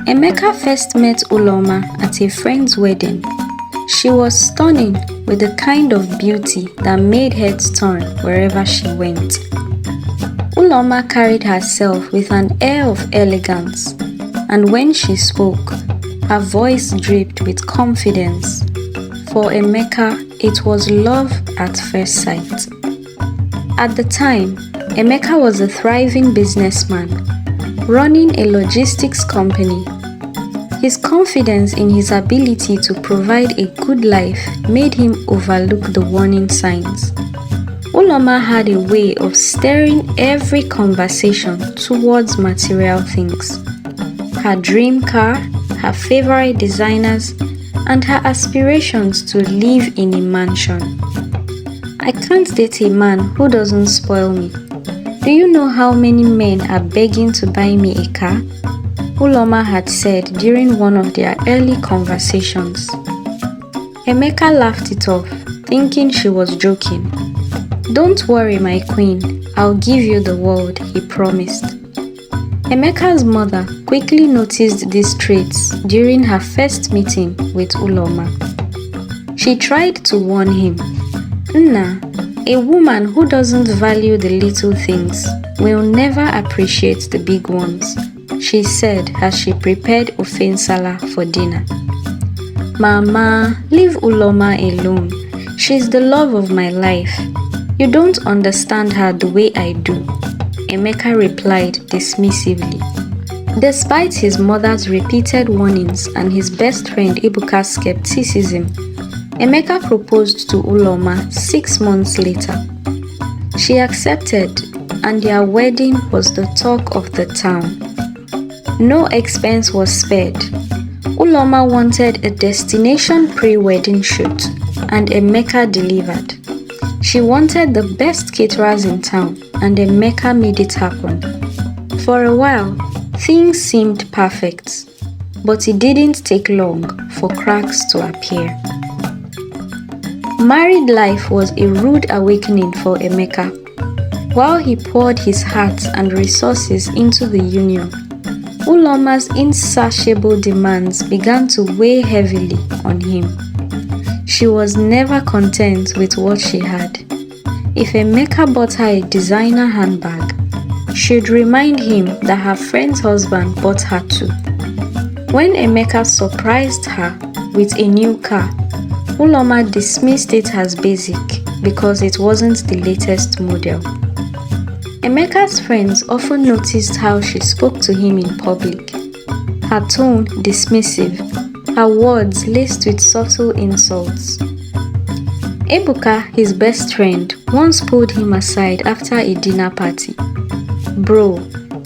Emeka first met Uloma at a friend's wedding. She was stunning with the kind of beauty that made heads turn wherever she went. Uloma carried herself with an air of elegance, and when she spoke, her voice dripped with confidence. For Emeka, it was love at first sight. At the time, Emeka was a thriving businessman, running a logistics company. His confidence in his ability to provide a good life made him overlook the warning signs. Uloma had a way of steering every conversation towards material things. Her dream car, her favorite designers, and her aspirations to live in a mansion. I can't date a man who doesn't spoil me. Do you know how many men are begging to buy me a car? Uloma had said during one of their early conversations. Emeka laughed it off, thinking she was joking. "Don't worry, my queen, I'll give you the world," he promised. Emeka's mother quickly noticed these traits during her first meeting with Uloma. She tried to warn him. "Nna, a woman who doesn't value the little things will never appreciate the big ones," she said as she prepared ofensala for dinner. "Mama, leave Uloma alone. She's the love of my life. You don't understand her the way I do," Emeka replied dismissively. Despite his mother's repeated warnings and his best friend Ebuka's skepticism, Emeka proposed to Uloma 6 months later. She accepted, and their wedding was the talk of the town. No expense was spared. Uloma wanted a destination pre-wedding shoot, and Emeka delivered. She wanted the best caterers in town, and Emeka made it happen. For a while, things seemed perfect, but it didn't take long for cracks to appear. Married life was a rude awakening for Emeka. While he poured his heart and resources into the union, Uloma's insatiable demands began to weigh heavily on him. She was never content with what she had. If Emeka bought her a designer handbag, she'd remind him that her friend's husband bought her too. When Emeka surprised her with a new car, Uloma dismissed it as basic because it wasn't the latest model. Emeka's friends often noticed how she spoke to him in public. Her tone dismissive, her words laced with subtle insults. Ebuka, his best friend, once pulled him aside after a dinner party. "Bro,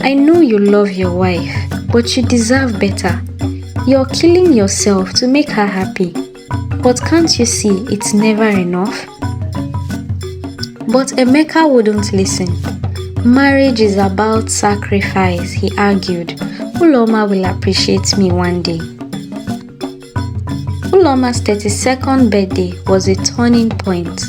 I know you love your wife, but you deserve better. You're killing yourself to make her happy. But can't you see it's never enough?" But Emeka wouldn't listen. "Marriage is about sacrifice," he argued. "Uloma will appreciate me one day." Uloma's 32nd birthday was a turning point.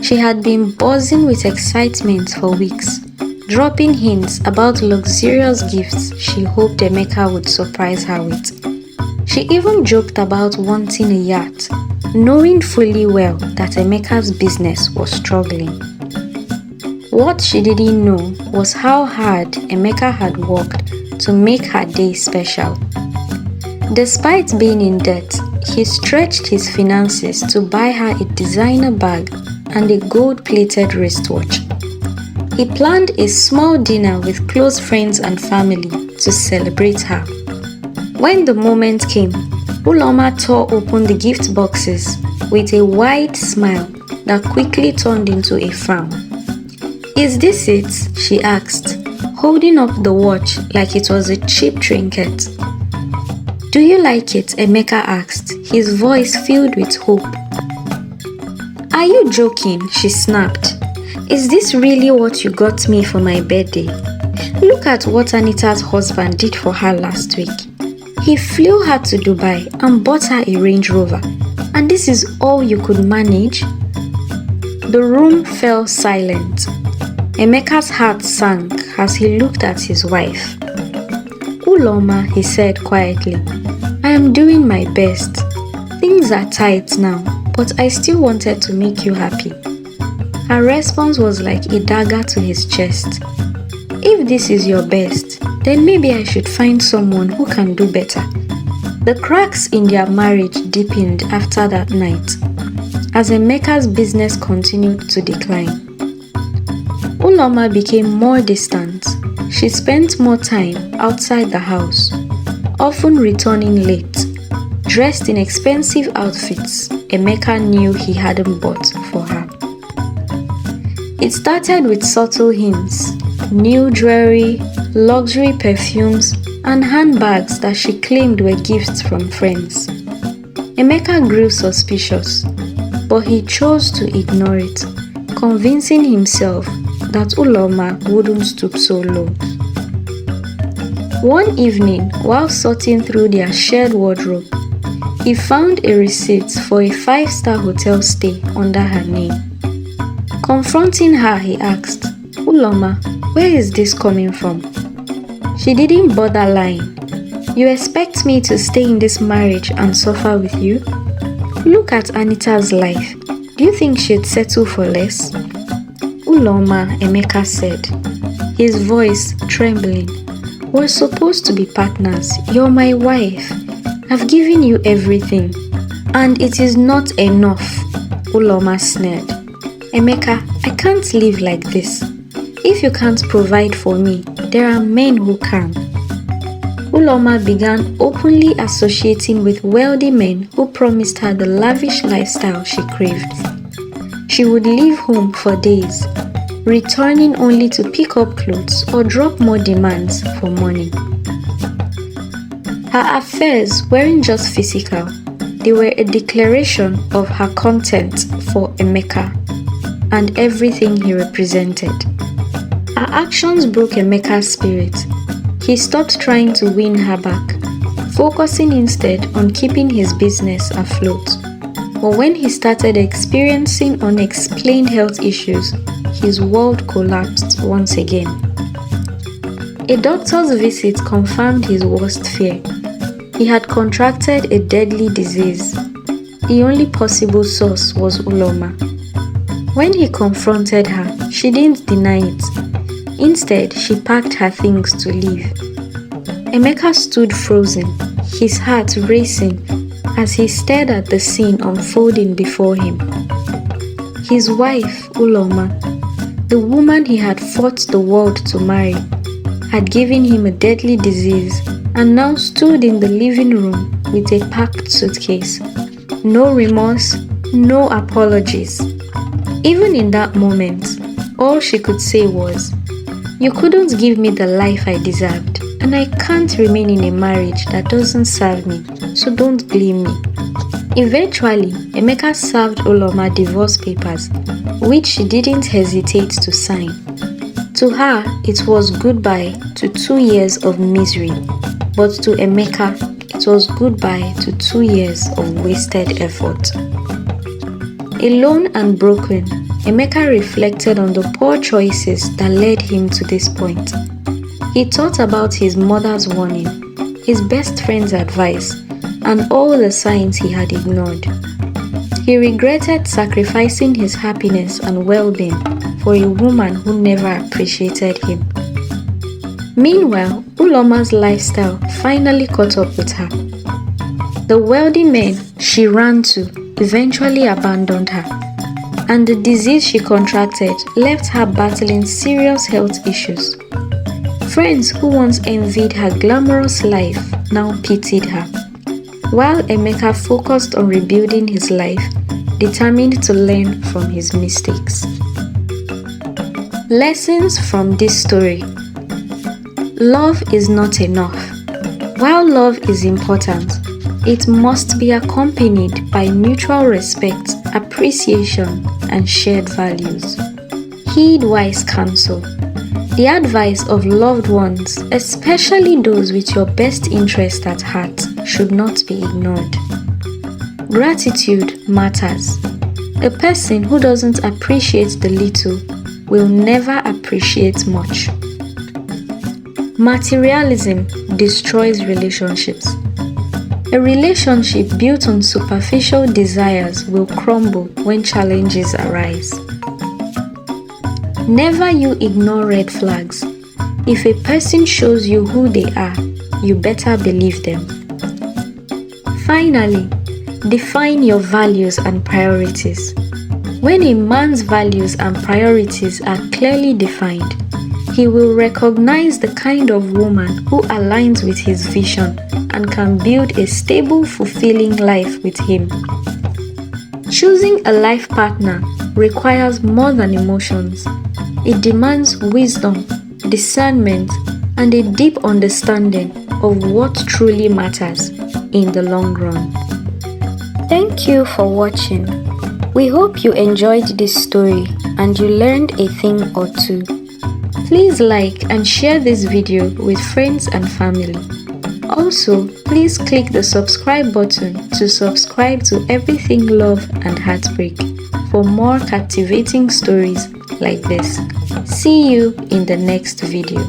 She had been buzzing with excitement for weeks, dropping hints about luxurious gifts she hoped Emeka would surprise her with. She even joked about wanting a yacht, knowing fully well that Emeka's business was struggling. What she didn't know was how hard Emeka had worked to make her day special. Despite being in debt, he stretched his finances to buy her a designer bag and a gold-plated wristwatch. He planned a small dinner with close friends and family to celebrate her. When the moment came, Uloma tore open the gift boxes with a wide smile that quickly turned into a frown. "Is this it?" she asked, holding up the watch like it was a cheap trinket. "Do you like it?" Emeka asked, his voice filled with hope. "Are you joking?" she snapped. "Is this really what you got me for my birthday? Look at what Anita's husband did for her last week. He flew her to Dubai and bought her a Range Rover, and this is all you could manage?" The room fell silent. Emeka's heart sank as he looked at his wife. Uloma, he said quietly, I am doing my best. Things are tight now, but I still wanted to make you happy. Her response was like a dagger to his chest. If this is your best, then maybe I should find someone who can do better. The cracks in their marriage deepened after that night, as Emeka's business continued to decline. Uloma became more distant. She spent more time outside the house, often returning late, dressed in expensive outfits Emeka knew he hadn't bought for her. It started with subtle hints, new jewelry, luxury perfumes, and handbags that she claimed were gifts from friends. Emeka grew suspicious, but he chose to ignore it, convincing himself that Uloma wouldn't stoop so low. One evening, while sorting through their shared wardrobe, he found a receipt for a 5-star hotel stay under her name. Confronting her, he asked, Uloma, where is this coming from? She didn't bother lying. You expect me to stay in this marriage and suffer with you? Look at Anita's life. Do you think she'd settle for less? Uloma, Emeka said, his voice trembling. We're supposed to be partners. You're my wife. I've given you everything. And it is not enough, Uloma sneered. Emeka, I can't live like this. If you can't provide for me, there are men who can. Uloma began openly associating with wealthy men who promised her the lavish lifestyle she craved. She would leave home for days, returning only to pick up clothes or drop more demands for money. Her affairs weren't just physical, they were a declaration of her contempt for Emeka and everything he represented. Her actions broke Emeka's spirit. He stopped trying to win her back, focusing instead on keeping his business afloat. But when he started experiencing unexplained health issues, his world collapsed once again. A doctor's visit confirmed his worst fear. He had contracted a deadly disease. The only possible source was Uloma. When he confronted her, she didn't deny it. Instead, she packed her things to leave. Emeka stood frozen, his heart racing as he stared at the scene unfolding before him. His wife, Uloma, the woman he had fought the world to marry, had given him a deadly disease and now stood in the living room with a packed suitcase. No remorse, no apologies. Even in that moment, all she could say was, you couldn't give me the life I deserved, and I can't remain in a marriage that doesn't serve me, so don't blame me. Eventually, Emeka served Uloma divorce papers, which she didn't hesitate to sign. To her, it was goodbye to 2 years of misery, but to Emeka, it was goodbye to 2 years of wasted effort. Alone and broken, Emeka reflected on the poor choices that led him to this point. He thought about his mother's warning, his best friend's advice, and all the signs he had ignored. He regretted sacrificing his happiness and well-being for a woman who never appreciated him. Meanwhile, Uloma's lifestyle finally caught up with her. The wealthy men she ran to eventually abandoned her, and the disease she contracted left her battling serious health issues. Friends who once envied her glamorous life now pitied her, while Emeka focused on rebuilding his life, determined to learn from his mistakes. Lessons from this story. Love is not enough. While love is important, it must be accompanied by mutual respect, appreciation, and shared values. Heed wise counsel. The advice of loved ones, especially those with your best interest at heart, should not be ignored. Gratitude matters. A person who doesn't appreciate the little will never appreciate much. Materialism destroys relationships. A relationship built on superficial desires will crumble when challenges arise. Never you ignore red flags. If a person shows you who they are, you better believe them. Finally, define your values and priorities. When a man's values and priorities are clearly defined, he will recognize the kind of woman who aligns with his vision and can build a stable, fulfilling life with him. Choosing a life partner requires more than emotions. It demands wisdom, discernment, and a deep understanding of what truly matters in the long run. Thank you for watching. We hope you enjoyed this story and you learned a thing or two. Please like and share this video with friends and family. Also, please click the subscribe button to subscribe to Everything Love and Heartbreak for more captivating stories like this. See you in the next video.